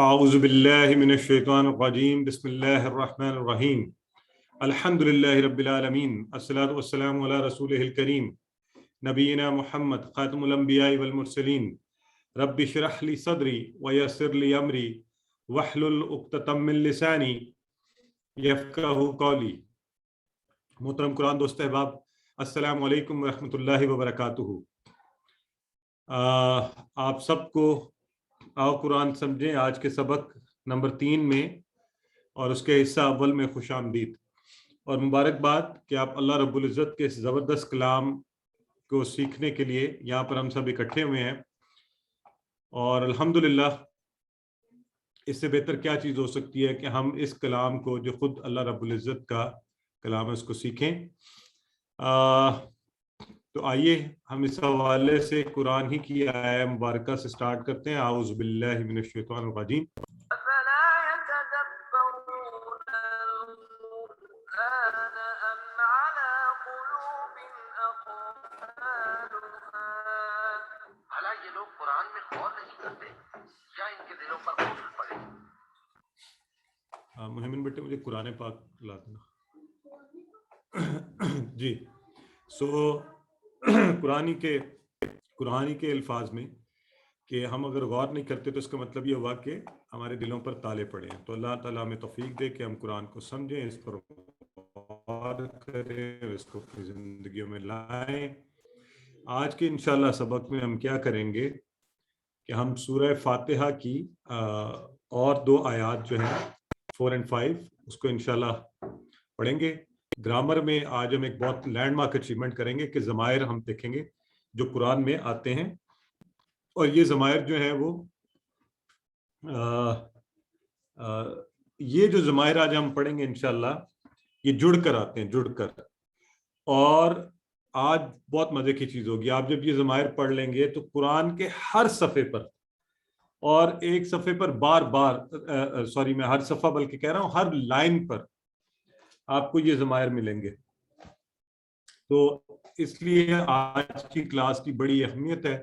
اعوذ باللہ من الشیطان الرجیم بسم اللہ الرحمن الرحیم الحمد للہ رب العالمین الصلاۃ والسلام علی رسولہ الکریم نبینا محمد خاتم الانبیاء والمرسلین رب اشرح لی صدری ویسر لی امری واحلل عقدۃ من لسانی یفقہوا قولی۔ محترم قرآن دوست احباب، السلام علیکم ورحمۃ اللہ وبرکاتہ۔ آپ سب کو آؤ قرآن سمجھیں آج کے سبق نمبر 3 میں اور اس کے حصہ اول میں خوش آمدید اور مبارکباد کہ آپ اللہ رب العزت کے اس زبردست کلام کو سیکھنے کے لیے یہاں پر ہم سب اکٹھے ہوئے ہیں، اور الحمدللہ اس سے بہتر کیا چیز ہو سکتی ہے کہ ہم اس کلام کو جو خود اللہ رب العزت کا کلام ہے اس کو سیکھیں۔ تو آئیے ہم اس حوالے سے قرآن ہی کی آیہ مبارکہ سے سٹارٹ کرتے ہیں۔ اعوذ باللہ من الشیطان الرجیم۔ یہ لوگ قرآن میں غور نہیں کرتے یا ان کے دلوں پر قفل پڑے۔ محمد بیٹے مجھے قرآن پاک لا دینا۔ جی قرآن کے الفاظ میں کہ ہم اگر غور نہیں کرتے تو اس کا مطلب یہ ہوا کہ ہمارے دلوں پر تالے پڑے ہیں۔ تو اللہ تعالیٰ ہمیں توفیق دے کہ ہم قرآن کو سمجھیں، اس پر غور کریں، اس کو اپنی زندگیوں میں لائیں۔ آج کے انشاءاللہ سبق میں ہم کیا کریں گے کہ ہم سورہ فاتحہ کی اور 2 آیات جو ہیں 4 اور 5 اس کو انشاءاللہ پڑھیں گے۔ گرامر میں آج ہم ایک بہت لینڈ مارک اچیومنٹ کریں گے کہ ضمائر ہم دیکھیں گے جو قرآن میں آتے ہیں، اور یہ ضمائر جو ہیں وہ یہ جو ضمائر آج ہم پڑھیں گے انشاءاللہ یہ جڑ کر آتے ہیں، جڑ کر۔ اور آج بہت مزے کی چیز ہوگی، آپ جب یہ ضمائر پڑھ لیں گے تو قرآن کے ہر صفحے پر اور ایک صفحے پر بار بار میں ہر صفحہ بلکہ کہہ رہا ہوں ہر لائن پر آپ کو یہ ضمائر ملیں گے۔ تو اس لیے آج کی کلاس کی بڑی اہمیت ہے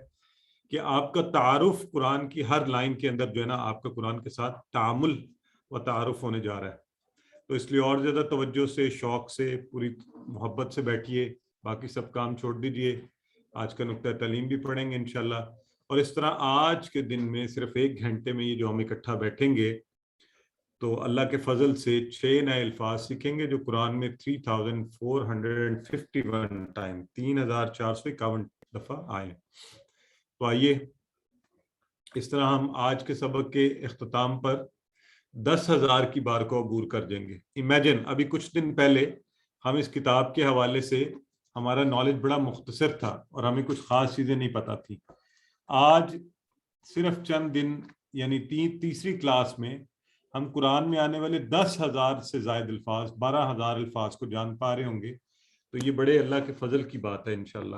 کہ آپ کا تعارف قرآن کی ہر لائن کے اندر جو ہے نا آپ کا قرآن کے ساتھ تعامل و تعارف ہونے جا رہا ہے۔ تو اس لیے اور زیادہ توجہ سے، شوق سے، پوری محبت سے بیٹھیے، باقی سب کام چھوڑ دیجئے، آج کا نقطہ تعلیم بھی پڑھیں گے انشاءاللہ۔ اور اس طرح آج کے دن میں صرف 1 گھنٹے میں یہ جو ہم اکٹھا بیٹھیں گے تو اللہ کے فضل سے 6 نئے الفاظ سیکھیں گے جو قرآن میں 3451 ٹائم 3451 دفعہ آئے۔ تو آئیے اس طرح ہم آج کے سبق کے اختتام پر 10,000 کی بار کو عبور کر دیں گے۔ امیجن ابھی کچھ دن پہلے ہم اس کتاب کے حوالے سے ہمارا نالج بڑا مختصر تھا اور ہمیں کچھ خاص چیزیں نہیں پتہ تھی۔ آج صرف چند دن یعنی تیسری کلاس میں ہم قرآن میں آنے والے 10,000 سے زائد الفاظ، 12,000 الفاظ کو جان پا رہے ہوں گے۔ تو یہ بڑے اللہ کے فضل کی بات ہے انشاءاللہ۔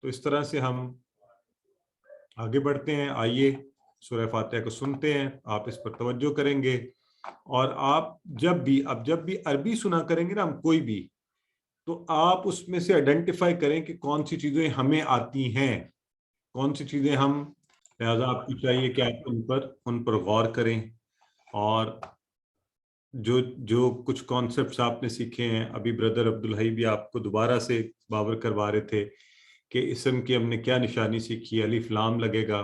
تو اس طرح سے ہم آگے بڑھتے ہیں۔ آئیے سورہ فاتحہ کو سنتے ہیں، آپ اس پر توجہ کریں گے، اور آپ جب بھی عربی سنا کریں گے نا ہم کوئی بھی، تو آپ اس میں سے آئیڈینٹیفائی کریں کہ کون سی چیزیں ہمیں آتی ہیں، کون سی چیزیں ہم، لہٰذا آپ کو چاہیے کہ آپ ان پر غور کریں، اور جو کچھ کانسیپٹس آپ نے سیکھے ہیں، ابھی بردر عبدالحی بھی آپ کو دوبارہ سے بابر کروا رہے تھے کہ اسم کی ہم نے کیا نشانی سیکھی، الف لام لگے گا،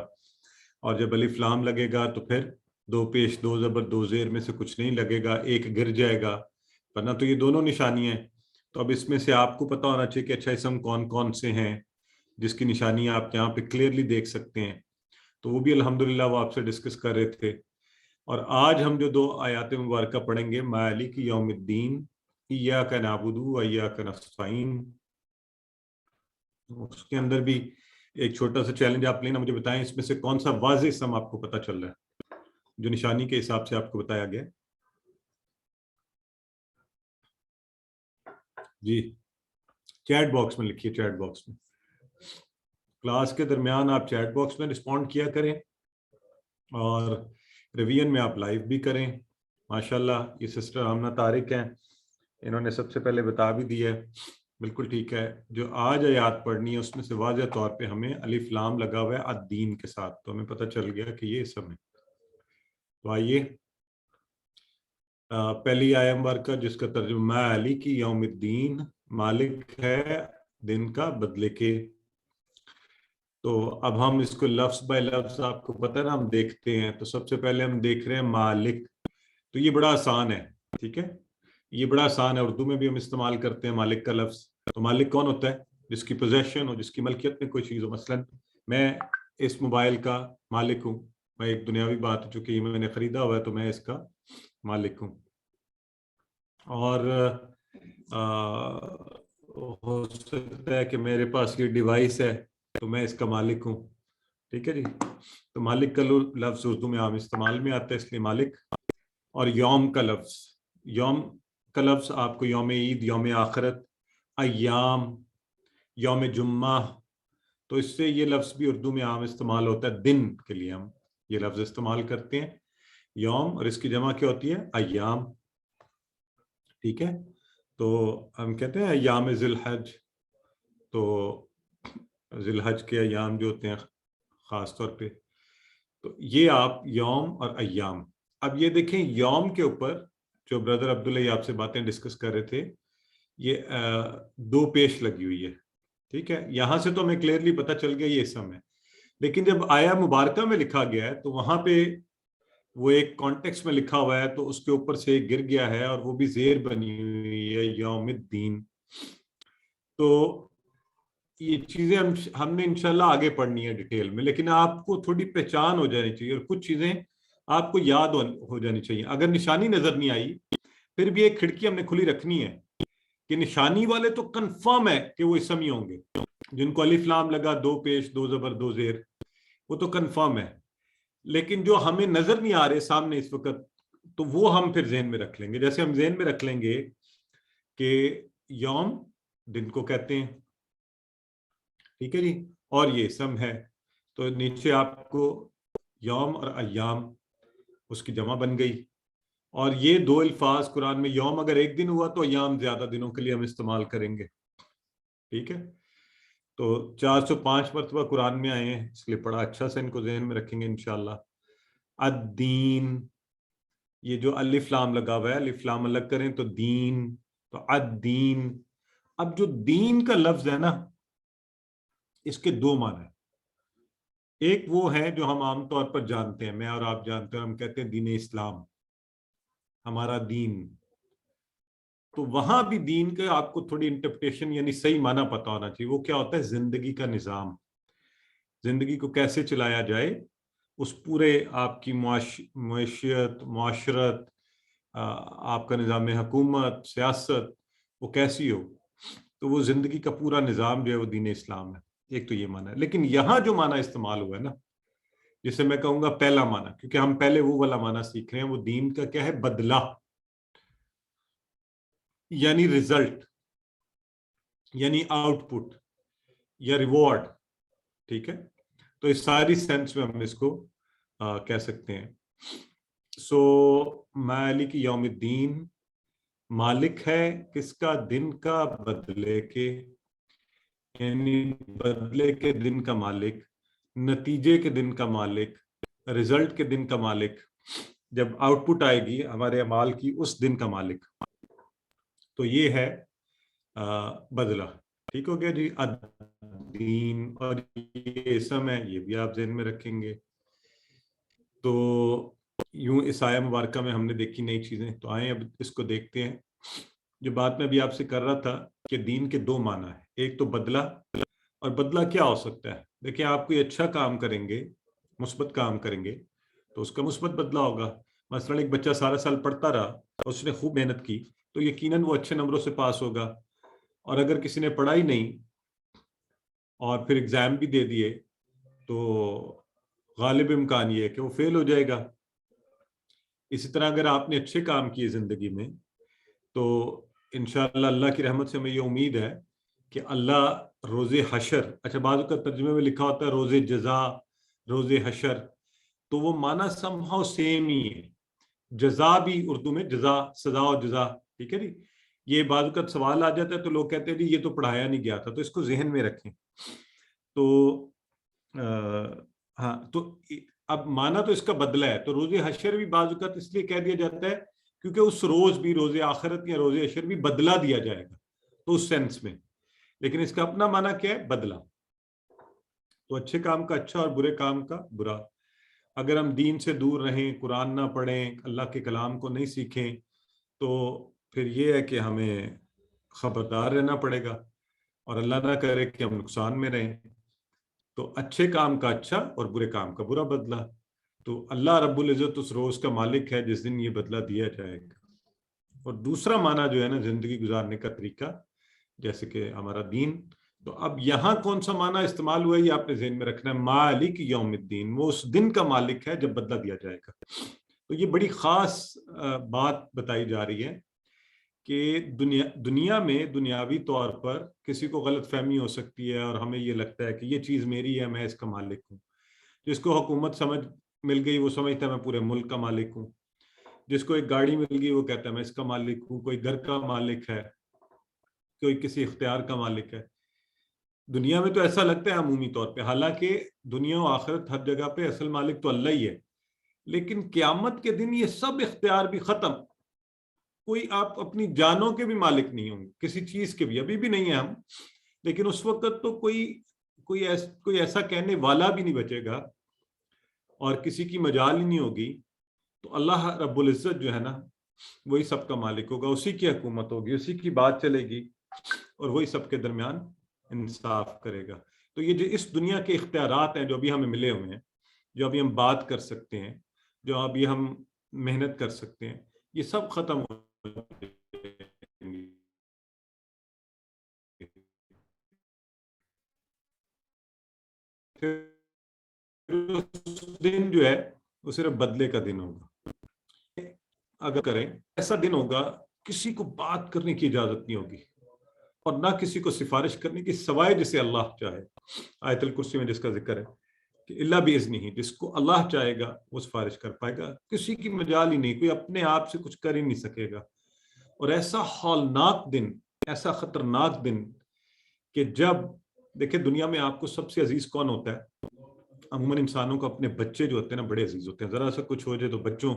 اور جب الف لام لگے گا تو پھر 2 پیش 2 زبر 2 زیر میں سے کچھ نہیں لگے گا، ایک گر جائے گا، ورنہ تو یہ دونوں نشانیاں ہیں۔ تو اب اس میں سے آپ کو پتہ ہونا چاہیے کہ اچھا اسم کون کون سے ہیں جس کی نشانیاں آپ یہاں پہ کلیئرلی دیکھ سکتے ہیں۔ تو وہ بھی الحمدللہ وہ آپ سے ڈسکس کر رہے تھے۔ اور آج ہم جو 2 آیات مبارکہ پڑھیں گے، مالک یوم الدین ایاک نعبد و ایاک نستعین، اس کے اندر بھی ایک چھوٹا سا چیلنج آپ لینا، مجھے بتائیں اس میں سے کون سا واضح اسم آپ کو پتہ چل رہا ہے جو نشانی کے حساب سے آپ کو بتایا گیا؟ جی چیٹ باکس میں لکھیے، چیٹ باکس میں کلاس کے درمیان آپ چیٹ باکس میں رسپونڈ کیا کریں، اور ریویژن میں آپ لائیو بھی کریں۔ ماشاءاللہ یہ سسٹر آمنہ طارق ہیں، انہوں نے سب سے پہلے بتا بھی دیا ہے، بالکل ٹھیک ہے۔ جو آج آیات پڑھنی ہے اس میں سے واضح طور پہ ہمیں الف لام لگا ہوا ہے الدین کے ساتھ، تو ہمیں پتہ چل گیا کہ یہ اسم ہے۔ تو آئیے پہلی آیت مبارکہ جس کا ترجمہ مالک یوم الدین، مالک ہے دن کا بدلے کے. تو اب ہم اس کو لفظ بائی لفظ، آپ کو پتہ ہے نا، ہم دیکھتے ہیں. تو سب سے پہلے ہم دیکھ رہے ہیں مالک. تو یہ بڑا آسان ہے، ٹھیک ہے، یہ بڑا آسان ہے. اردو میں بھی ہم استعمال کرتے ہیں مالک کا لفظ. تو مالک کون ہوتا ہے؟ جس کی پوزیشن ہو، جس کی ملکیت میں کوئی چیز ہو. مثلا میں اس موبائل کا مالک ہوں. میں ایک دنیاوی بات ہے، چونکہ میں نے خریدا ہوا ہے تو میں اس کا مالک ہوں. اور ہو سکتا ہے کہ میرے پاس یہ ڈیوائس ہے تو میں اس کا مالک ہوں. ٹھیک ہے جی. تو مالک کا لفظ اردو میں عام استعمال میں آتا ہے، اس لیے مالک. اور یوم کا لفظ، یوم کا لفظ آپ کو یوم عید، یوم آخرت، ایام، یوم جمعہ، تو اس سے یہ لفظ بھی اردو میں عام استعمال ہوتا ہے. دن کے لیے ہم یہ لفظ استعمال کرتے ہیں یوم، اور اس کی جمع کیا ہوتی ہے؟ ایام. ٹھیک ہے. تو ہم کہتے ہیں ایام ذی الحج. تو ذی الحج کے ایام جو ہوتے ہیں خاص طور پہ، تو یہ آپ یوم اور ایام. اب یہ دیکھیں یوم کے اوپر جو بردر عبداللہ یہ آپ سے باتیں ڈسکس کر رہے تھے، یہ دو پیش لگی ہوئی ہے. ٹھیک ہے. یہاں سے تو ہمیں کلیئرلی پتہ چل گیا یہ اسم ہے، لیکن جب آیا مبارکہ میں لکھا گیا ہے تو وہاں پہ وہ ایک کانٹیکس میں لکھا ہوا ہے، تو اس کے اوپر سے گر گیا ہے اور وہ بھی زیر بنی ہوئی ہے یوم الدین. تو یہ چیزیں ہم نے انشاءاللہ آگے پڑھنی ہے ڈیٹیل میں، لیکن آپ کو تھوڑی پہچان ہو جانی چاہیے اور کچھ چیزیں آپ کو یاد ہو جانی چاہیے. اگر نشانی نظر نہیں آئی پھر بھی ایک کھڑکی ہم نے کھلی رکھنی ہے کہ نشانی والے تو کنفرم ہے کہ وہ اسم ہی ہوں گے. جن کو الف لام لگا، دو پیش، دو زبر، دو زیر، وہ تو کنفرم ہے. لیکن جو ہمیں نظر نہیں آ رہے سامنے اس وقت، تو وہ ہم پھر ذہن میں رکھ لیں گے. جیسے ہم ذہن میں رکھ لیں گے کہ یوم دن کو کہتے ہیں. ٹھیک ہے جی. اور یہ اسم ہے، تو نیچے آپ کو یوم اور ایام اس کی جمع بن گئی. اور یہ دو الفاظ قرآن میں، یوم اگر ایک دن ہوا تو ایام زیادہ دنوں کے لیے ہم استعمال کریں گے. ٹھیک ہے. تو 405 مرتبہ قرآن میں آئے ہیں، اس لیے بڑا اچھا سے ان کو ذہن میں رکھیں گے انشاءاللہ. الدین، یہ جو الف لام لگا ہوا ہے، الف لام الگ کریں تو دین، تو الدین. اب جو دین کا لفظ ہے نا، اس کے دو معنی ہیں. ایک وہ ہے جو ہم عام طور پر جانتے ہیں، میں اور آپ جانتے ہیں، ہم کہتے ہیں دین اسلام، ہمارا دین. تو وہاں بھی دین کا آپ کو تھوڑی انٹرپریٹیشن یعنی صحیح معنی پتہ ہونا چاہیے. وہ کیا ہوتا ہے؟ زندگی کا نظام، زندگی کو کیسے چلایا جائے، اس پورے آپ کی معیشت، معاشرت، آپ کا نظام حکومت، سیاست، وہ کیسی ہو. تو وہ زندگی کا پورا نظام جو ہے وہ دین اسلام ہے. ایک تو یہ معنی ہے. لیکن یہاں جو معنی استعمال ہوا ہے نا، جسے میں کہوں گا پہلا معنی، کیونکہ ہم پہلے وہ والا معنی سیکھ رہے ہیں، وہ دین کا کیا ہے؟ بدلہ، یعنی رزلٹ، یعنی آؤٹ پٹ یا ریوارڈ. ٹھیک ہے. تو اس ساری سینس میں ہم اس کو کہہ سکتے ہیں. سو مالک یوم الدین، مالک ہے کس کا؟ دن کا، بدلے کے، یعنی بدلے کے دن کا مالک، نتیجے کے دن کا مالک، رزلٹ کے دن کا مالک. جب آؤٹ پٹ آئے گی ہمارے اعمال کی، اس دن کا مالک. تو یہ ہے بدلہ. ٹھیک ہو گیا جی. الدین، اور یہ اسم ہے، یہ بھی آپ ذہن میں رکھیں گے. تو یوں اس آیہ مبارکہ میں ہم نے دیکھی نئی چیزیں. تو آئیں اب اس کو دیکھتے ہیں. جو بات میں ابھی آپ سے کر رہا تھا کہ دین کے دو معنی ہیں، ایک تو بدلہ. اور بدلہ کیا ہو سکتا ہے؟ دیکھیں، آپ کوئی اچھا کام کریں گے، مثبت کام کریں گے تو اس کا مثبت بدلہ ہوگا. مثلا ایک بچہ سارا سال پڑھتا رہا اور اس نے خوب محنت کی تو یقیناً وہ اچھے نمبروں سے پاس ہوگا. اور اگر کسی نے پڑھا ہی نہیں اور پھر ایگزام بھی دے دیے تو غالب امکان یہ ہے کہ وہ فیل ہو جائے گا. اسی طرح اگر آپ نے اچھے کام کیے زندگی میں تو انشاءاللہ اللہ کی رحمت سے ہمیں یہ امید ہے کہ اللہ روز حشر، اچھا بعض کا ترجمے میں لکھا ہوتا ہے روز جزا، روز حشر، تو وہ معنی somehow سیم ہی ہے. جزا بھی اردو میں جزا، سزا و جزا. ٹھیک ہے جی. یہ بعض کا سوال آ جاتا ہے تو لوگ کہتے ہیں جی یہ تو پڑھایا نہیں گیا تھا، تو اس کو ذہن میں رکھیں. تو ہاں، تو اب مانا تو اس کا بدلہ ہے، تو روز حشر بھی بعض اوقات اس لیے کہہ دیا جاتا ہے کیونکہ اس روز بھی، روز آخرت یا روز حشر بھی بدلہ دیا جائے گا، تو اس سینس میں، لیکن اس کا اپنا معنی کیا ہے؟ بدلہ. تو اچھے کام کا اچھا اور برے کام کا برا. اگر ہم دین سے دور رہیں، قرآن نہ پڑھیں، اللہ کے کلام کو نہیں سیکھیں، تو پھر یہ ہے کہ ہمیں خبردار رہنا پڑے گا، اور اللہ نہ کرے کہ ہم نقصان میں رہیں. تو اچھے کام کا اچھا اور برے کام کا برا بدلہ. تو اللہ رب العزت اس روز کا مالک ہے جس دن یہ بدلہ دیا جائے گا. اور دوسرا معنی جو ہے نا زندگی گزارنے کا طریقہ، جیسے کہ ہمارا دین. تو اب یہاں کون سا معنی استعمال ہوا ہے یہ آپ نے ذہن میں رکھنا ہے. مالک یوم الدین، وہ اس دن کا مالک ہے جب بدلہ دیا جائے گا. تو یہ بڑی خاص بات بتائی جا رہی ہے کہ دنیا میں دنیاوی طور پر کسی کو غلط فہمی ہو سکتی ہے اور ہمیں یہ لگتا ہے کہ یہ چیز میری ہے، میں اس کا مالک ہوں. جس کو حکومت سمجھ مل گئی وہ سمجھتا ہے میں پورے ملک کا مالک ہوں. جس کو ایک گاڑی مل گئی وہ کہتا ہے میں اس کا مالک ہوں. کوئی گھر کا مالک ہے، کوئی کسی اختیار کا مالک ہے. دنیا میں تو ایسا لگتا ہے عمومی طور پہ، حالانکہ دنیا و آخرت ہر جگہ پہ اصل مالک تو اللہ ہی ہے. لیکن قیامت کے دن یہ سب اختیار بھی ختم. کوئی آپ اپنی جانوں کے بھی مالک نہیں ہوں گے، کسی چیز کے بھی، ابھی بھی نہیں ہے ہم، لیکن اس وقت تو کوئی ایسا کہنے والا بھی نہیں بچے گا اور کسی کی مجال ہی نہیں ہوگی. تو اللہ رب العزت جو ہے نا وہی سب کا مالک ہوگا، اسی کی حکومت ہوگی، اسی کی بات چلے گی، اور وہی سب کے درمیان انصاف کرے گا. تو یہ جو اس دنیا کے اختیارات ہیں جو ابھی ہمیں ملے ہوئے ہیں، جو ابھی ہم بات کر سکتے ہیں، جو ابھی ہم محنت کر سکتے ہیں، یہ سب ختم ہو جائیں گے. اس دن جو ہے وہ صرف بدلے کا دن ہوگا. اگر کریں ایسا دن ہوگا کسی کو بات کرنے کی اجازت نہیں ہوگی، اور نہ کسی کو سفارش کرنے کی سوائے جسے اللہ چاہے. آیت الکرسی میں جس کا ذکر ہے کہ اللہ باذنہ، جس کو اللہ چاہے گا وہ سفارش کر پائے گا. کسی کی مجال ہی نہیں، کوئی اپنے آپ سے کچھ کر ہی نہیں سکے گا. اور ایسا ہولناک دن، ایسا خطرناک دن کہ جب دیکھیں دنیا میں آپ کو سب سے عزیز کون ہوتا ہے؟ عموماً انسانوں کو اپنے بچے جو ہوتے ہیں نا بڑے عزیز ہوتے ہیں. ذرا سا کچھ ہو جائے تو بچوں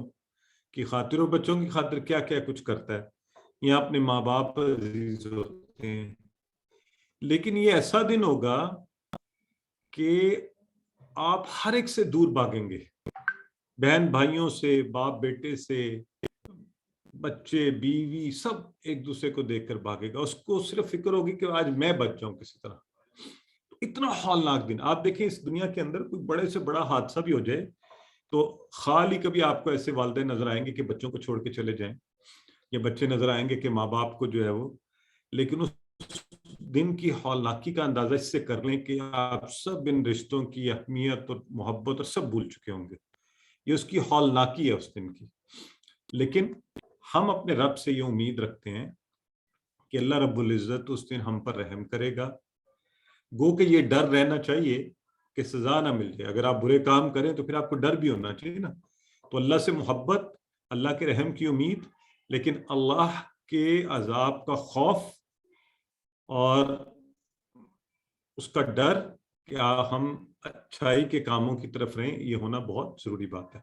کی خاطر، اور بچوں کی خاطر کیا کیا کچھ کرتا ہے، یا اپنے ماں باپ عزیز ہوتے ہیں. لیکن یہ ایسا دن ہوگا کہ آپ ہر ایک سے دور بھاگیں گے، بہن بھائیوں سے، باپ بیٹے سے، بچے بیوی، سب ایک دوسرے کو دیکھ کر بھاگے گا. اس کو صرف فکر ہوگی کہ آج میں بچ جاؤں کسی طرح. اتنا ہولناک دن. آپ دیکھیں اس دنیا کے اندر کوئی بڑے سے بڑا حادثہ بھی ہو جائے تو خالی کبھی آپ کو ایسے والدین نظر آئیں گے کہ بچوں کو چھوڑ کے چلے جائیں، یا بچے نظر آئیں گے کہ ماں باپ کو جو ہے وہ. لیکن اس دن کی ہولناکی کا اندازہ اس سے کر لیں کہ آپ سب ان رشتوں کی اہمیت اور محبت اور سب بھول چکے ہوں گے. یہ اس کی ہولناکی ہے اس دن کی. لیکن ہم اپنے رب سے یہ امید رکھتے ہیں کہ اللہ رب العزت اس دن ہم پر رحم کرے گا. گو کہ یہ ڈر رہنا چاہیے کہ سزا نہ مل جائے. اگر آپ برے کام کریں تو پھر آپ کو ڈر بھی ہونا چاہیے نا. تو اللہ سے محبت، اللہ کے رحم کی امید، لیکن اللہ کے عذاب کا خوف اور اس کا ڈر کہ ہم اچھائی کے کاموں کی طرف رہیں، یہ ہونا بہت ضروری بات ہے.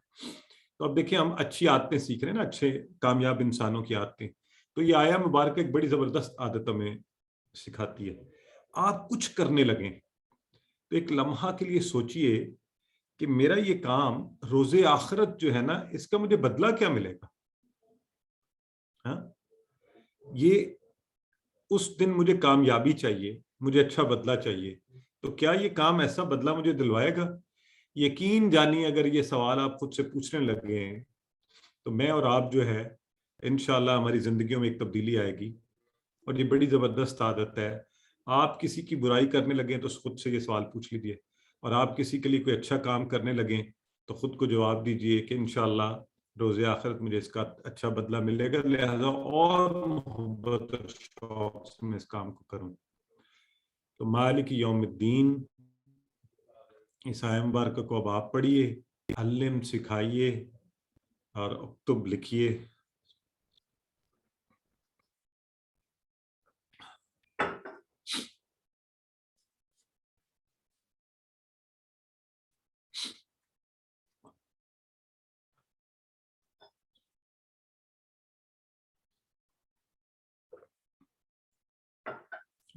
تو اب دیکھیں ہم اچھی عادتیں سیکھ رہے ہیں نا، اچھے کامیاب انسانوں کی عادتیں. تو یہ آیا مبارک ایک بڑی زبردست عادت ہمیں سکھاتی ہے. آپ کچھ کرنے لگیں تو ایک لمحہ کے لیے سوچئے کہ میرا یہ کام روز آخرت جو ہے نا اس کا مجھے بدلہ کیا ملے گا. ہاں، یہ اس دن مجھے کامیابی چاہیے، مجھے اچھا بدلہ چاہیے. تو کیا یہ کام ایسا بدلہ مجھے دلوائے گا؟ یقین جانی اگر یہ سوال آپ خود سے پوچھنے لگے ہیں تو میں اور آپ جو ہے انشاءاللہ ہماری زندگیوں میں ایک تبدیلی آئے گی. اور یہ بڑی زبردست عادت ہے. آپ کسی کی برائی کرنے لگیں تو خود سے یہ سوال پوچھ لیجئے، اور آپ کسی کے لیے کوئی اچھا کام کرنے لگیں تو خود کو جواب دیجئے کہ انشاءاللہ روز آخرت مجھے اس کا اچھا بدلہ ملے گا، لہذا اور محبت اور شوق سے میں اس کام کو کروں. تو مالک یوم الدین، اس آیت مبارکہ کو اب آپ پڑھیے، علم سکھائیے اور اکتب لکھیے.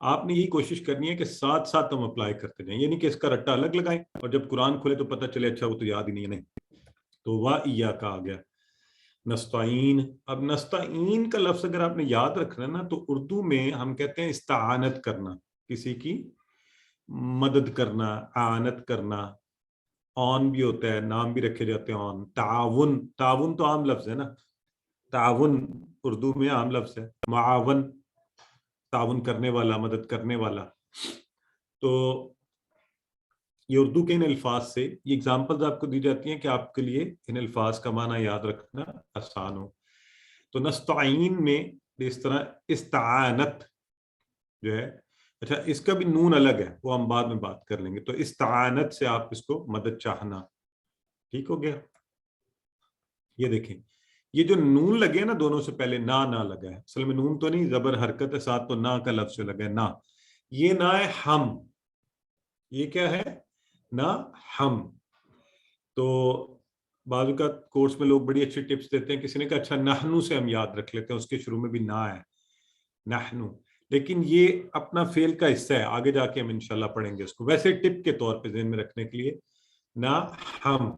آپ نے یہی کوشش کرنی ہے کہ ساتھ ساتھ ہم اپلائی کرتے جائیں، یعنی کہ اس کا رٹا الگ لگائیں اور جب قرآن کھلے تو پتہ چلے اچھا وہ تو یاد ہی نہیں ہے. نہیں تو وا ایاک آ گیا نستعین. اب نستعین کا لفظ اگر آپ نے یاد رکھنا نا تو اردو میں ہم کہتے ہیں استعانت کرنا، کسی کی مدد کرنا، اعانت کرنا. اون بھی ہوتا ہے، نام بھی رکھے جاتے ہیں اون. تعاون، تعاون تو عام لفظ ہے نا، تعاون اردو میں عام لفظ ہے. معاون تعاون کرنے والا، مدد کرنے والا. تو یہ اردو کے ان الفاظ سے یہ اگزامپلز آپ کو دی جاتی ہیں کہ آپ کے لیے ان الفاظ کا معنی یاد رکھنا آسان ہو. تو نستعین میں اس طرح استعانت جو ہے، اچھا اس کا بھی نون الگ ہے، وہ ہم بعد میں بات کر لیں گے. تو استعانت سے آپ اس کو مدد چاہنا. ٹھیک ہو گیا؟ یہ دیکھیں یہ جو نون لگے نا دونوں سے پہلے نہ لگا ہے، اصل میں نون تو نہیں، زبر حرکت ہے ساتھ، تو نہ کا لفظ سے لگا ہے نہ. یہ نہ ہے ہم، یہ کیا ہے؟ نہ ہم. تو بعض اوقات کورس میں لوگ بڑی اچھی ٹپس دیتے ہیں، کسی نے کہا اچھا نحنو سے ہم یاد رکھ لیتے ہیں، اس کے شروع میں بھی نہ ہے نحنو، لیکن یہ اپنا فعل کا حصہ ہے، آگے جا کے ہم انشاءاللہ پڑھیں گے اس کو. ویسے ٹپ کے طور پہ ذہن میں رکھنے کے لیے نہ ہم،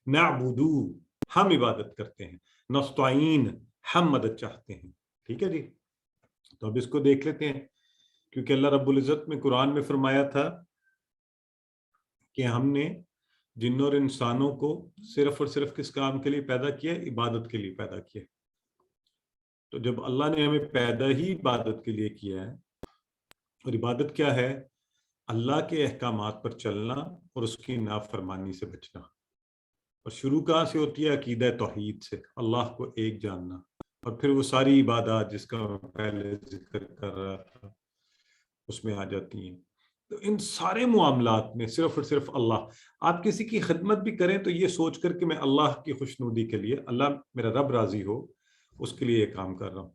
نعبدو ہم عبادت کرتے ہیں، نستعین ہم مدد چاہتے ہیں. ٹھیک ہے جی؟ تو اب اس کو دیکھ لیتے ہیں، کیونکہ اللہ رب العزت میں قرآن میں فرمایا تھا کہ ہم نے جنوں اور انسانوں کو صرف اور صرف کس کام کے لیے پیدا کیا؟ عبادت کے لیے پیدا کیا. تو جب اللہ نے ہمیں پیدا ہی عبادت کے لیے کیا ہے، اور عبادت کیا ہے؟ اللہ کے احکامات پر چلنا اور اس کی نافرمانی سے بچنا. اور شروع کہاں سے ہوتی ہے؟ عقیدہ توحید سے، اللہ کو ایک جاننا. اور پھر وہ ساری عبادات جس کا میں پہلے ذکر کر رہا تھا اس میں آ جاتی ہیں. تو ان سارے معاملات میں صرف اور صرف اللہ. آپ کسی کی خدمت بھی کریں تو یہ سوچ کر کہ میں اللہ کی خوشنودی کے لیے، اللہ میرا رب راضی ہو، اس کے لیے یہ کام کر رہا ہوں.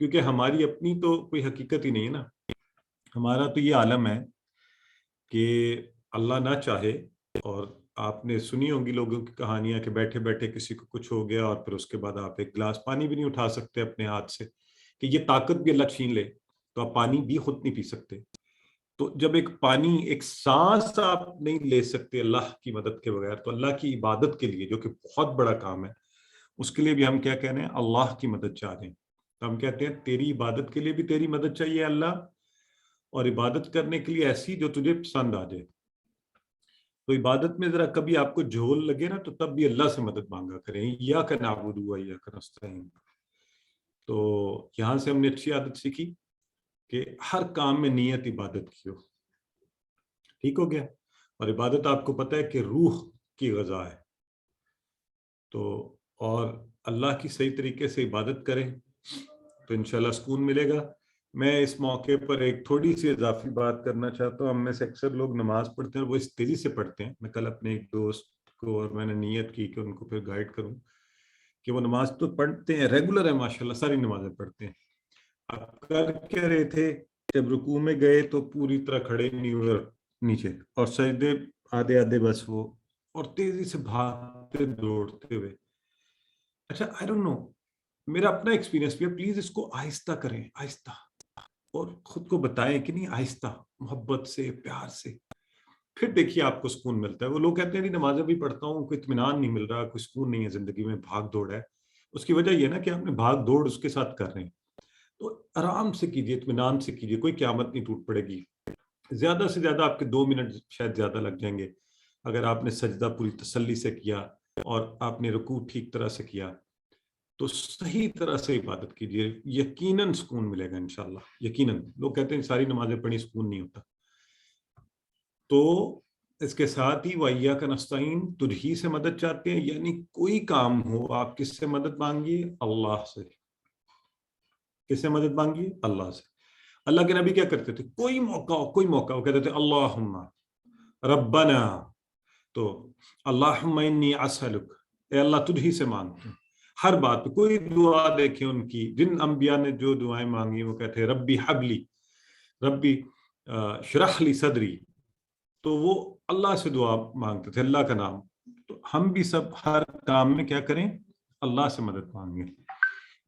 کیونکہ ہماری اپنی تو کوئی حقیقت ہی نہیں ہے نا. ہمارا تو یہ عالم ہے کہ اللہ نہ چاہے، اور آپ نے سنی ہوں گی لوگوں کی کہانیاں کہ بیٹھے بیٹھے کسی کو کچھ ہو گیا اور پھر اس کے بعد آپ ایک گلاس پانی بھی نہیں اٹھا سکتے اپنے ہاتھ سے، کہ یہ طاقت بھی اللہ چھین لے تو آپ پانی بھی خود نہیں پی سکتے. تو جب ایک پانی، ایک سانس آپ نہیں لے سکتے اللہ کی مدد کے بغیر، تو اللہ کی عبادت کے لیے جو کہ بہت بڑا کام ہے، اس کے لیے بھی ہم کیا کہہ رہے ہیں؟ اللہ کی مدد چاہ رہے ہیں. تو ہم کہتے ہیں تیری عبادت کے لیے بھی تیری مدد چاہیے اللہ، اور عبادت کرنے کے لیے ایسی جو تجھے پسند آ جائے. تو عبادت میں ذرا کبھی آپ کو جھول لگے نا تو تب بھی اللہ سے مدد مانگا کریں. ایاک نعبد و ایاک نستعین. تو یہاں سے ہم نے اچھی عادت سیکھی کہ ہر کام میں نیت عبادت کی ہو. ٹھیک ہو گیا؟ اور عبادت آپ کو پتہ ہے کہ روح کی غذا ہے. تو اور اللہ کی صحیح طریقے سے عبادت کریں تو انشاءاللہ سکون ملے گا. میں اس موقع پر ایک تھوڑی سی اضافی بات کرنا چاہتا ہوں. ہم میں سے اکثر لوگ نماز پڑھتے ہیں اور وہ اس تیزی سے پڑھتے ہیں. میں کل اپنے ایک دوست کو، اور میں نے نیت کی کہ ان کو پھر گائیڈ کروں کہ وہ نماز تو پڑھتے ہیں، ریگولر ہے ماشاءاللہ، ساری نمازیں پڑھتے ہیں. اب کر کیا رہے تھے؟ جب رکوع میں گئے تو پوری طرح کھڑے نہیں ہوئے نیچے، اور سجدے آدھے آدھے بس وہ، اور تیزی سے بھاگتے دوڑتے ہوئے. اچھا آئی ڈونٹ نو، میرا اپنا ایکسپیرینس بھی ہے، پلیز اس کو آہستہ کریں، آہستہ، اور خود کو بتائیں کہ نہیں آہستہ، محبت سے، پیار سے، پھر دیکھیے آپ کو سکون ملتا ہے. وہ لوگ کہتے ہیں نہیں نمازیں بھی پڑھتا ہوں، کوئی اطمینان نہیں مل رہا، کوئی سکون نہیں ہے زندگی میں، بھاگ دوڑ ہے. اس کی وجہ یہ نا کہ آپ نے بھاگ دوڑ اس کے ساتھ کر رہے ہیں. تو آرام سے کیجیے، اطمینان سے کیجیے، کوئی قیامت نہیں ٹوٹ پڑے گی. زیادہ سے زیادہ آپ کے 2 منٹ شاید زیادہ لگ جائیں گے اگر آپ نے سجدہ پوری تسلی سے کیا اور آپ نے رکوع ٹھیک طرح سے کیا. تو صحیح طرح سے عبادت کیجیے، یقیناً سکون ملے گا انشاءاللہ، یقیناً. لوگ کہتے ہیں ساری نمازیں پڑھی سکون نہیں ہوتا. تو اس کے ساتھ ہی وَإِيَّاكَ نَسْتَعِينُ، تجھ ہی سے مدد چاہتے ہیں، یعنی کوئی کام ہو آپ کس سے مدد مانگیے؟ اللہ سے. کس سے مدد مانگیے؟ اللہ سے. اللہ کے نبی کیا کرتے تھے؟ کوئی موقع ہو کہتے تھے اللہم ربنا. تو اللہم انی اسألک، اے اللہ تجھ ہی سے مانگتے ہیں ہر بات پہ. کوئی دعا دیکھیں ان کی، جن انبیاء نے جو دعائیں مانگی وہ کہتے ہیں ربی حبلی، ربی شرح لی صدری. تو وہ اللہ سے دعا مانگتے تھے، اللہ کا نام. تو ہم بھی سب ہر کام میں کیا کریں؟ اللہ سے مدد مانگیں.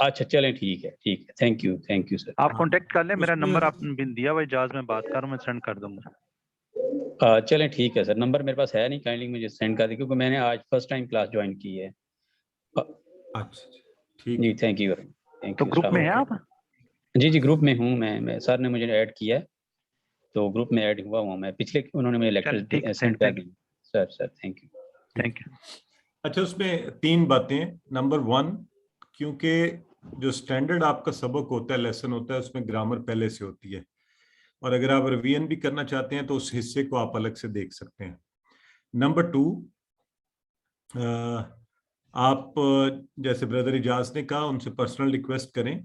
اچھا چلیں ٹھیک ہے تھینک یو سر. آپ کانٹیکٹ کر لیں, میرا اس میں- نمبر آپ نے دیا ہوا اجاز میں بات کر رہا ہوں, میں سینڈ کر دوں گا. چلیں ٹھیک ہے سر, نمبر میرے پاس ہے نہیں, کائنڈلی مجھے سینڈ کر دیں کیونکہ میں نے آج فرسٹ ٹائم کلاس جوائن کی ہے. اچھا ٹھیک. جی تھینک یو. تو گروپ میں ہیں آپ؟ جی گروپ میں ہوں میں, سر نے مجھے ایڈ کیا ہے تو گروپ میں ایڈ ہوا ہوں میں. پچھلے انہوں نے مجھے لیکچر سینڈ کر دی. Sir thank you. اچھا, اس میں 3 باتیں. نمبر 1, کیونکہ جو سٹینڈرڈ آپ کا سبق ہوتا ہے, لیسن ہوتا ہے, اس میں گرامر پہلے سے ہوتی ہے, اور اگر آپ ریویژن بھی کرنا چاہتے ہیں تو اس حصے کو آپ الگ سے دیکھ سکتے ہیں. نمبر 2, آپ جیسے بردر اجاز نے کہا, ان سے پرسنل ریکویسٹ کریں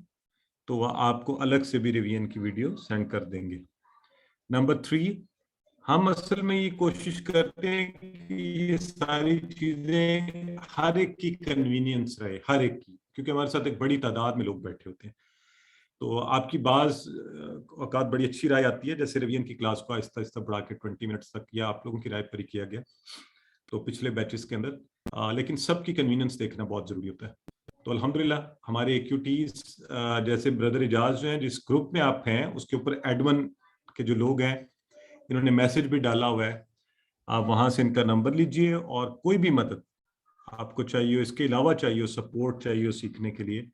تو وہ آپ کو الگ سے بھی ریویژن کی ویڈیو سینڈ کر دیں گے. نمبر 3, ہم اصل میں یہ کوشش کرتے ہیں کہ یہ ساری چیزیں ہر ایک کی کنوینئنس رہے, ہر ایک کی, کیونکہ ہمارے ساتھ ایک بڑی تعداد میں لوگ بیٹھے ہوتے ہیں. تو آپ کی بعض اوقات بڑی اچھی رائے آتی ہے, جیسے ریویژن کی کلاس کو آہستہ آہستہ بڑھا کے 20 منٹس تک, یا آپ لوگوں کی رائے پر ہی کیا گیا تو پچھلے بیچز کے اندر, لیکن سب کی کنوینئنس دیکھنا بہت ضروری ہوتا ہے. تو الحمدللہ ہمارے ایکیوٹیز جیسے بردر اجاز جو ہیں, جس گروپ میں آپ ہیں اس کے اوپر ایڈمن کے جو لوگ ہیں انہوں نے میسج بھی ڈالا ہوا ہے, آپ وہاں سے ان کا نمبر لیجئے, اور کوئی بھی مدد آپ کو چاہیے, اس کے علاوہ چاہیے, سپورٹ چاہیے سیکھنے کے لیے,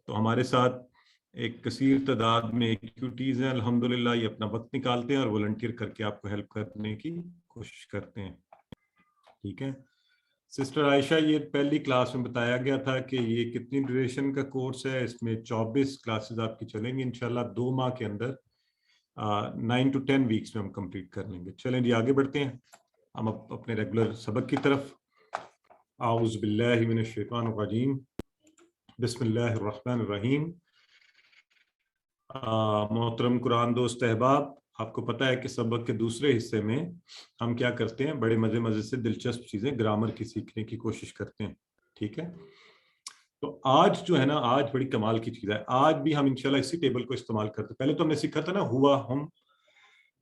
تو ہمارے ساتھ ایک کثیر تعداد میں ایکٹیویٹیز ہیں الحمدللہ, یہ اپنا وقت نکالتے ہیں اور والنٹیئر کر کے آپ کو ہیلپ کرنے کی کوشش کرتے ہیں. ٹھیک ہے سسٹر عائشہ, یہ پہلی کلاس میں بتایا گیا تھا کہ یہ کتنی ڈیوریشن کا کورس ہے, اس میں 24 کلاسز آپ کی چلیں گی انشاءاللہ 2 ماہ کے اندر, 9 to 10 ویکس میں ہم کمپلیٹ کر لیں گے. چلیں جی آگے بڑھتے ہیں ہم اپنے ریگولر سبق کی طرف. اعوذ باللہ من الشیطان الرجیم, بسم اللہ الرحمن الرحیم. محترم قرآن دوست احباب, آپ کو پتہ ہے کہ سبق کے دوسرے حصے میں ہم کیا کرتے ہیں, بڑے مزے سے دلچسپ چیزیں گرامر کی سیکھنے کی کوشش کرتے ہیں. ٹھیک ہے, تو آج جو ہے نا, آج بڑی کمال کی چیز ہے. آج بھی ہم انشاءاللہ اسی ٹیبل کو استعمال کرتے ہیں. پہلے تو ہم نے سیکھا تھا نا ہوا ہم,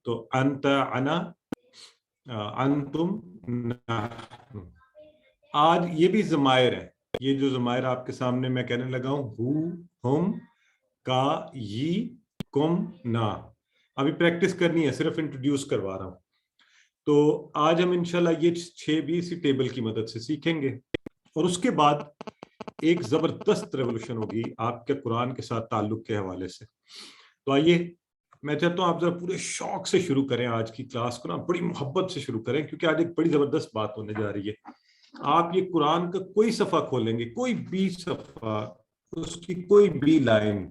تو انت انا انتم نحن. آج یہ بھی ضمائر ہے, یہ جو ضمائر آپ کے سامنے میں کہنے لگا ہوں, ہو ہم کا یی کم نا, ابھی پریکٹس کرنی ہے, صرف انٹروڈیوس کروا رہا ہوں. تو آج ہم انشاءاللہ یہ 6 بھی اسی ٹیبل کی مدد سے سیکھیں گے, اور اس کے بعد ایک زبردست ریولوشن ہوگی آپ کے قرآن کے ساتھ تعلق کے حوالے سے. تو آئیے میں چاہتا ہوں آپ ذرا پورے شوق سے شروع کریں آج کی کلاس کو نا, بڑی محبت سے شروع کریں, کیونکہ آج ایک بڑی زبردست بات ہونے جا رہی ہے. آپ یہ قرآن کا کوئی صفحہ کھولیں گے, کوئی بھی صفحہ, اس کی کوئی بھی لائن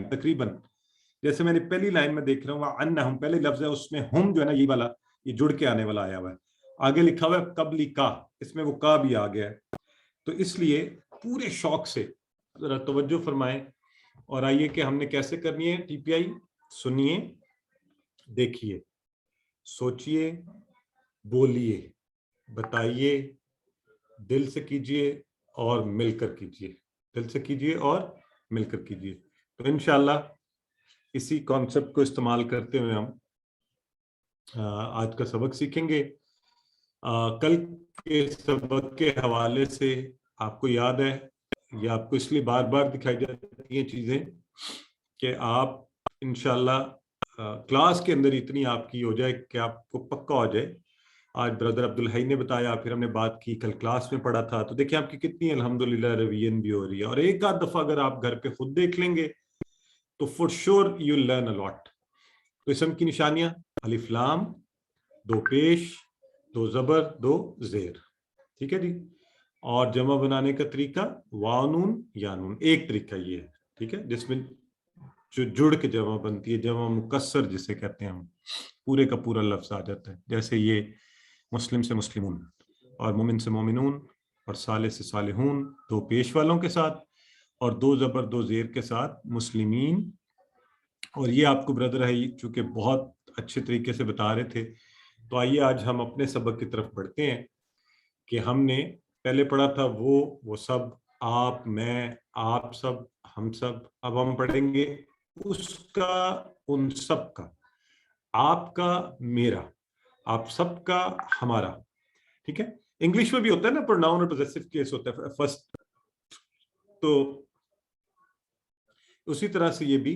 تقریباً, جیسے میں نے پہلی لائن میں دیکھ رہا ہوں انہم, پہلے لفظ ہے اس میں ہم جو ہے نا, یہ والا, یہ جڑ کے آنے والا آیا ہوا ہے. آگے لکھا ہوا ہے قبلی کا, اس میں وہ کا بھی آ گیا ہے. تو اس لیے پورے شوق سے ذرا توجہ فرمائیں, اور آئیے کہ ہم نے کیسے کرنی ہے ٹی پی آئی. سنیے, دیکھیے, سوچئے, بولیے, بتائیے, دل سے کیجئے اور مل کر کیجئے, دل سے کیجئے اور مل کر کیجئے. تو انشاءاللہ اسی کانسیپٹ کو استعمال کرتے ہوئے ہم آج کا سبق سیکھیں گے. کل کے سبق کے حوالے سے آپ کو یاد ہے, یہ آپ کو اس لیے بار بار دکھائی جاتی ہیں چیزیں کہ آپ انشاءاللہ کلاس کے اندر اتنی آپ کی ہو جائے کہ آپ کو پکا ہو جائے. آج بردر عبدالحی نے بتایا, پھر ہم نے بات کی, کل کلاس میں پڑھا تھا, تو دیکھیں آپ کی کتنی الحمدللہ ریویژن بھی ہو رہی ہے. اور ایک آدھ دفعہ اگر آپ گھر پہ خود دیکھ لیں گے تو four sure you learn a لاٹ. تو اسم کی نشانیاں الف لام, 2 پیش, 2 زبر, 2 زیر. ٹھیک ہے جی. اور جمع بنانے کا طریقہ واو نون یا نون, ایک طریقہ یہ ہے. ٹھیک ہے, جس میں جو جڑ کے جمع بنتی ہے, جمع مکسر جسے کہتے ہیں ہم, پورے کا پورا لفظ آ جاتا ہے. جیسے یہ مسلم سے مسلمون, اور مومن سے مومنون, اور صالح سے صالحون, 2 پیش والوں کے ساتھ, اور 2 زبر 2 زیر کے ساتھ مسلمین. اور یہ آپ کو بردر ہے چونکہ بہت اچھے طریقے سے بتا رہے تھے. تو آئیے آج ہم اپنے سبق کی طرف بڑھتے ہیں کہ ہم نے پہلے پڑھا تھا وہ سب, آپ, میں, آپ سب, ہم سب. اب ہم پڑھیں گے اس کا, ان سب کا, آپ کا, میرا, آپ سب کا, ہمارا. ٹھیک ہے, انگلش میں بھی ہوتا ہے نا, پروناؤن اور پوزیسو کیس ہوتا ہے. فرسٹ تو اسی طرح سے یہ بھی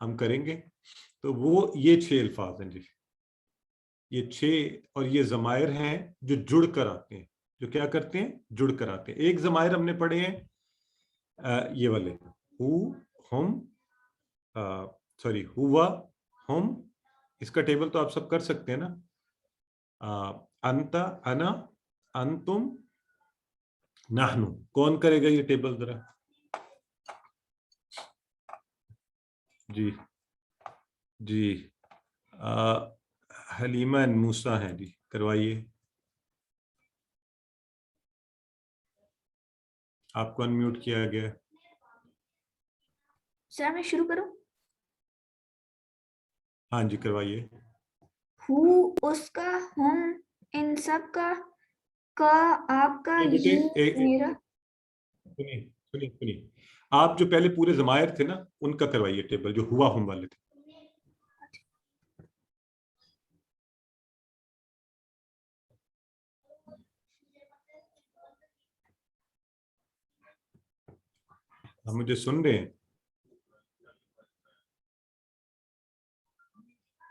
ہم کریں گے. تو وہ یہ 6 الفاظ ہیں جی, یہ 6, اور یہ ضمائر ہیں جو جڑ کر آتے ہیں, جو کیا کرتے ہیں, جڑ کر آتے ہیں. ایک ضمائر ہم نے پڑھے ہیں یہ والے, ہو, ہم, سوری, ہوا, ہم, اس کا ٹیبل تو آپ سب کر سکتے ہیں نا, انتا, انا, انتم, نحنو. کون کرے گا یہ ٹیبل ذرا؟ جی جی, حلیمہ موسیٰ ہیں جی, کروائیے. آپ کو انمیوٹ کیا گیا. سر میں شروع کروں؟ ہاں جی کروائیے. ہو اس کا, ہم ان سب کا آپ کا, یہ میرا. سنیے, آپ جو پہلے پورے ضمائر تھے نا ان کا کروائیے ٹیبل, جو ہوا ہم والے تھے. آپ مجھے سن رہے ہیں؟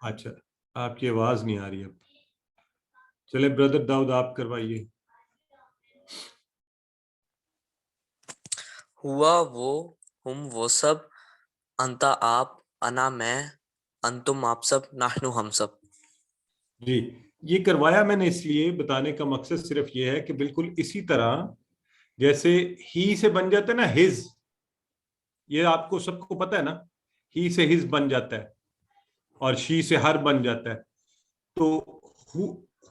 اچھا, آپ کی آواز نہیں آ رہی اب. چلے بردر داؤد آپ کروائیے. ہوا وہ, ہم وہ سب, انتا آپ, انا میں, انتم آپ سب, نحنو ہم سب. جی, یہ کروایا میں نے اس لیے, بتانے کا مقصد صرف یہ ہے کہ بالکل اسی طرح جیسے ہی سے بن جاتا ہے نا ہز, یہ آپ کو سب کو پتا ہے نا, ہی سے ہز بن جاتا ہے اور شی سے ہر بن جاتا ہے. تو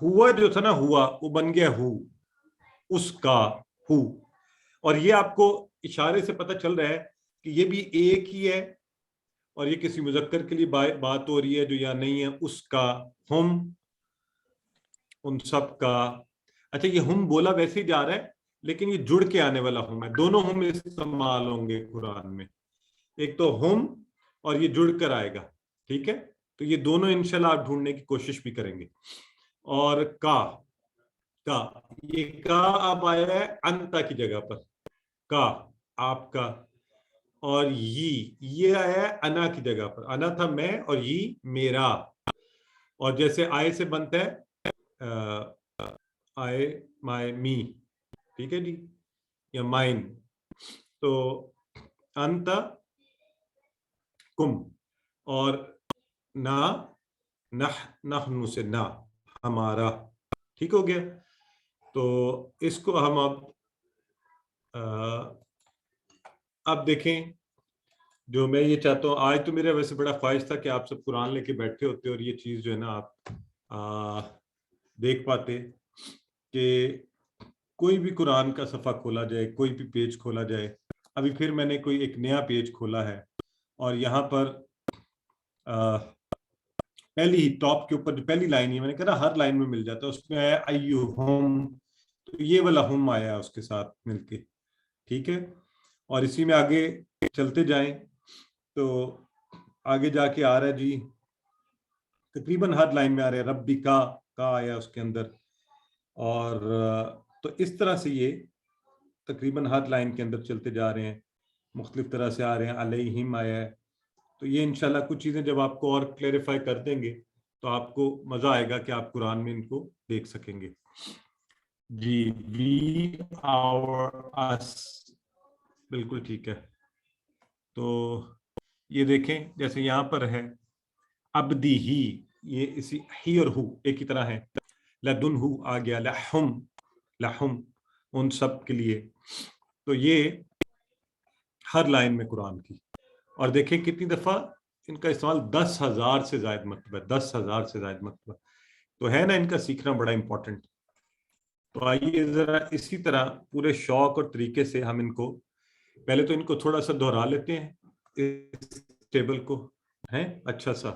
ہوا جو تھا نا, ہوا وہ بن گیا ہو, اس کا ہو. اور یہ آپ کو اشارے سے پتہ چل رہا ہے کہ یہ بھی ایک ہی ہے, اور یہ کسی مذکر کے لیے بات ہو رہی ہے جو یا نہیں ہے. اس کا, ہم, ان سب کا. اچھا, یہ ہم بولا ویسے ہی جا رہا ہے لیکن یہ جڑ کے آنے والا ہم ہے. دونوں ہم استعمال ہوں گے قرآن میں, ایک تو ہم اور یہ جڑ کر آئے گا. ٹھیک ہے, تو یہ دونوں انشاءاللہ آپ ڈھونڈنے کی کوشش بھی کریں گے. اور کا, یہ کا اب آیا ہے انتا کی جگہ پر, کا آپ کا. اور یہ آیا ہے انا کی جگہ پر, انا تھا میں اور یہ میرا. اور جیسے آئے سے بنتا ہے آئے, مائے, می. ٹھیک ہے جی, یا مائن. تو انتا, کم, اور نا, نحنو سے نا, ہمارا. ٹھیک ہو گیا. تو اس کو ہم اب دیکھیں, جو میں یہ چاہتا ہوں, آج تو میرا ویسے بڑا خواہش تھا کہ آپ سب قرآن لے کے بیٹھے ہوتے اور یہ چیز جو ہے نا آپ دیکھ پاتے کہ کوئی بھی قرآن کا صفحہ کھولا جائے, کوئی بھی پیج کھولا جائے. ابھی پھر میں نے کوئی ایک نیا پیج کھولا ہے اور یہاں پر پہلی ہی ٹاپ کے اوپر جو پہلی لائن ہے, میں نے کہا ہر لائن میں مل جاتا ہے, اس میں آیا ایہم, تو یہ والا ہم آیا اس کے ساتھ مل کے. ٹھیک ہے, اور اسی میں آگے چلتے جائیں تو آگے جا کے آ رہا ہے جی, تقریباً ہر لائن میں آ رہا ہے ربی کا آیا اس کے اندر. اور تو اس طرح سے یہ تقریباً ہر لائن کے اندر چلتے جا رہے ہیں, مختلف طرح سے آ رہے ہیں. علیہم آیا ہے. تو یہ انشاءاللہ کچھ چیزیں جب آپ کو اور کلیریفائی کر دیں گے تو آپ کو مزہ آئے گا کہ آپ قرآن میں ان کو دیکھ سکیں گے. جی, وی, آور, اس, بالکل ٹھیک ہے. تو یہ دیکھیں جیسے یہاں پر ہے عبدی ہی, یہ اسی ہی اور ہو ایک ہی طرح ہے. لدن ہو آ گیا, لحم, لحم, ان سب کے لیے. تو یہ ہر لائن میں قرآن کی. اور دیکھیں کتنی دفعہ ان کا استعمال, 10,000 سے زائد مرتبہ, 10,000 سے زائد مرتبہ. تو ہے نا ان کا سیکھنا بڑا امپورٹنٹ. تو آئیے ذرا اسی طرح پورے شوق اور طریقے سے ہم ان کو پہلے تو ان کو تھوڑا سا دہرا لیتے ہیں اس ٹیبل کو, ہیں اچھا سا,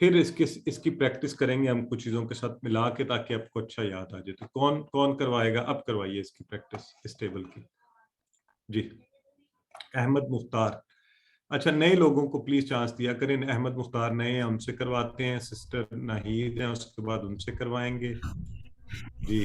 پھر اس کی پریکٹس کریں گے ہم کچھ چیزوں کے ساتھ ملا کے تاکہ آپ کو اچھا یاد آ جائے. تو کون کروائے گا؟ اب کروائیے اس کی پریکٹس اس ٹیبل کی. جی, احمد مختار. اچھا, نئے لوگوں کو پلیز چانس دیا کریں. احمد مختار نئے ہیں, ان سے کرواتے ہیں. سسٹر ناہید ہیں, اس کے بعد ان سے کروائیں گے. جی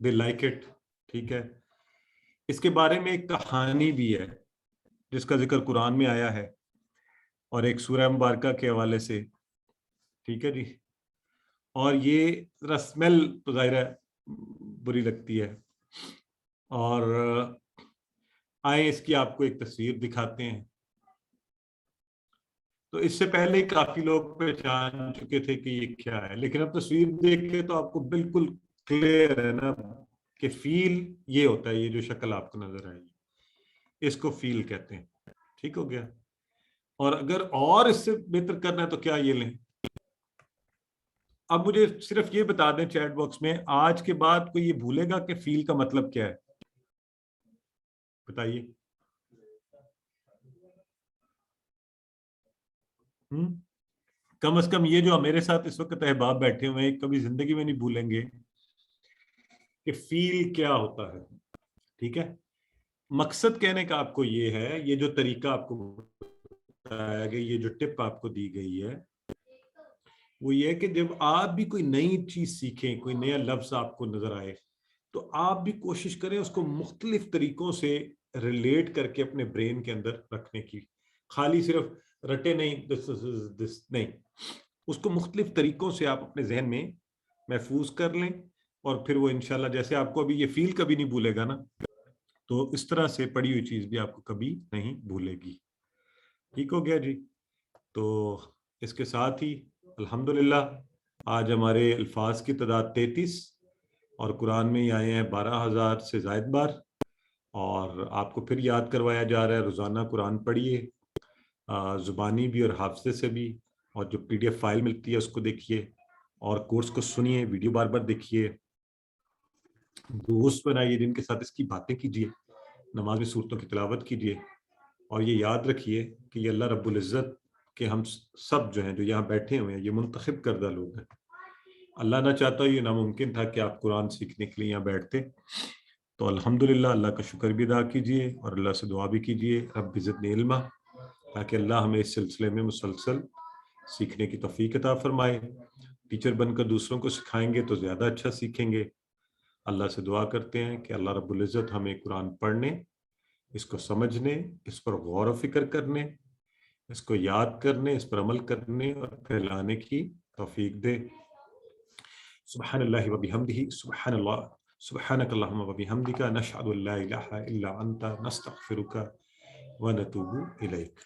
they like it. ٹھیک ہے. اس کے بارے میں ایک کہانی بھی ہے جس کا ذکر قرآن میں آیا ہے اور ایک سورہ مبارکہ کے حوالے سے. ٹھیک ہے جی. اور یہ ذرا اسمیل تو ظاہر ہے بری لگتی ہے, اور آئیں اس کی آپ کو ایک تصویر دکھاتے ہیں. تو اس سے پہلے کافی لوگ پہچان چکے تھے کہ یہ کیا ہے, لیکن اب تصویر دیکھ کے تو آپ کو بالکل کلیئر ہے نا کہ فیل یہ ہوتا ہے. یہ جو شکل آپ کو نظر آئی اس کو فیل کہتے ہیں. ٹھیک ہو گیا. اور اگر اور اس سے بہتر کرنا ہے تو کیا یہ لیں. اب مجھے صرف یہ بتا دیں چیٹ باکس میں, آج کے بعد کوئی یہ بھولے گا کہ فیل کا مطلب کیا ہے؟ بتائیے. کم از کم یہ جو میرے ساتھ اس وقت احباب بیٹھے ہوئے ہیں کبھی زندگی میں نہیں بھولیں گے کہ فیل کیا ہوتا ہے. ٹھیک ہے. مقصد کہنے کا آپ کو یہ ہے, یہ جو طریقہ آپ کو بتایا گیا, یہ جو ٹپ آپ کو دی گئی ہے, وہ یہ ہے کہ جب آپ بھی کوئی نئی چیز سیکھیں, کوئی نیا لفظ آپ کو نظر آئے, تو آپ بھی کوشش کریں اس کو مختلف طریقوں سے ریلیٹ کر کے اپنے برین کے اندر رکھنے کی. خالی صرف رٹے نہیں, دس نہیں, اس کو مختلف طریقوں سے آپ اپنے ذہن میں محفوظ کر لیں, اور پھر وہ انشاءاللہ جیسے آپ کو ابھی یہ فیل کبھی نہیں بھولے گا نا, تو اس طرح سے پڑھی ہوئی چیز بھی آپ کو کبھی نہیں بھولے گی. ٹھیک ہو گیا جی. تو اس کے ساتھ ہی الحمدللہ آج ہمارے الفاظ کی تعداد 33 اور قرآن میں ہی آئے ہیں 12,000 سے زائد بار, اور آپ کو پھر یاد کروایا جا رہا ہے روزانہ قرآن پڑھیے, زبانی بھی اور حافظے سے بھی, اور جو PDF فائل ملتی ہے اس کو دیکھیے, اور کورس کو سنیے, ویڈیو بار بار دیکھیے, دوست بنائیے جن کے ساتھ اس کی باتیں کیجیے, نماز میں صورتوں کی تلاوت کیجیے, اور یہ یاد رکھیے کہ یہ اللہ رب العزت کے ہم سب جو ہیں جو یہاں بیٹھے ہوئے ہیں یہ منتخب کردہ لوگ ہیں. اللہ نہ چاہتا یہ ناممکن تھا کہ آپ قرآن سیکھنے کے لیے یہاں بیٹھتے. تو الحمدللہ اللہ کا شکر بھی ادا کیجیے اور اللہ سے دعا بھی کیجیے رب زدنی علما, تاکہ اللہ ہمیں اس سلسلے میں مسلسل سیکھنے کی توفیق عطا فرمائے. ٹیچر بن کر دوسروں کو سکھائیں گے تو زیادہ اچھا سیکھیں گے. اللہ سے دعا کرتے ہیں کہ اللہ رب العزت ہمیں قرآن پڑھنے, اس کو سمجھنے, اس پر غور و فکر کرنے, اس کو یاد کرنے, اس پر عمل کرنے اور پھیلانے کی توفیق دے. سبحان اللہ و بحمدہ, سبحانک اللہم و بحمدک, نشہد ان لا الہ الا انت, نستغفرک و نتوب الیک.